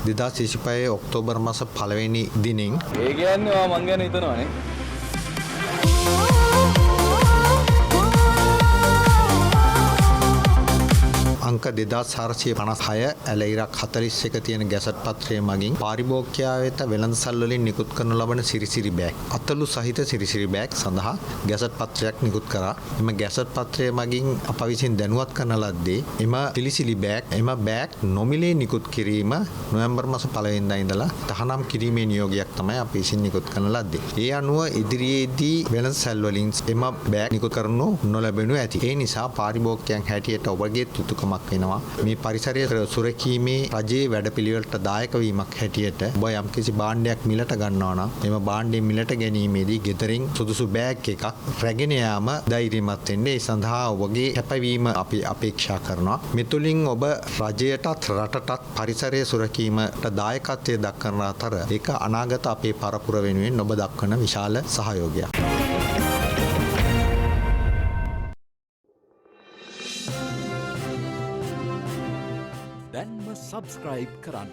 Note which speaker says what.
Speaker 1: 2025 October මාස 1 වෙනි දිනින්
Speaker 2: ඒ කියන්නේ මං ගැන හිතනවානේ.
Speaker 1: අංක 2456 ඇලයිරක් 41 තියෙන ගැසට් පත්‍රය මගින් පාරිභෝගිකයා වෙත වෙළඳසල් වලින් නිකුත් කරනු ලබන සිරිසිරි බෑග් අතලු සහිත සිරිසිරි බෑග් සඳහා ගැසට් පත්‍රයක් නිකුත් කරා. එම ගැසට් පත්‍රය මගින් අප විසින් දැනුවත් කරන ලද්දේ එම සිරිසිරි බෑග් නොමිලේ නිකුත් කිරීම නොවැම්බර් මාස 1 වෙනිදා ඉඳලා තහනම් කිරීමේ නියෝගයක් තමයි අපි විසින් නිකුත් කරන ලද්දේ. ඒ අනුව ඉදිරියේදී වෙළඳසල් වලින් එම බෑග් නිකුත් කරනු නොලැබෙනු ඇති. ඒ නිසා පාරිභෝගිකයන් හැටියට ඔබගේ යුතුකමක් වෙනවා මේ පරිසරය සුරකීමේ රජයේ වැඩපිළිවෙලට දායක වීමක් හැටියට ඔබ යම්කිසි භාණ්ඩයක් මිලට ගන්නවා නම් එම භාණ්ඩය මිලට ගැනීමේදී ගෙදරින් සුදුසු බෑග් එකක් රැගෙන යාම ධෛර්යමත් වෙන්න. ඒ සඳහා ඔබගේ කැපවීම අපි අපේක්ෂා කරනවා. මෙතුලින් ඔබ රජයටත් රටටත් පරිසරය සුරකීමට දායකත්වයේ දක්වන අතර ඒක අනාගත අපේ පරපුර වෙනුවෙන් ඔබ දක්වන විශාල සහයෝගයක්.
Speaker 3: දැන්ම සබස්ක්‍රයිබ් කරන්න.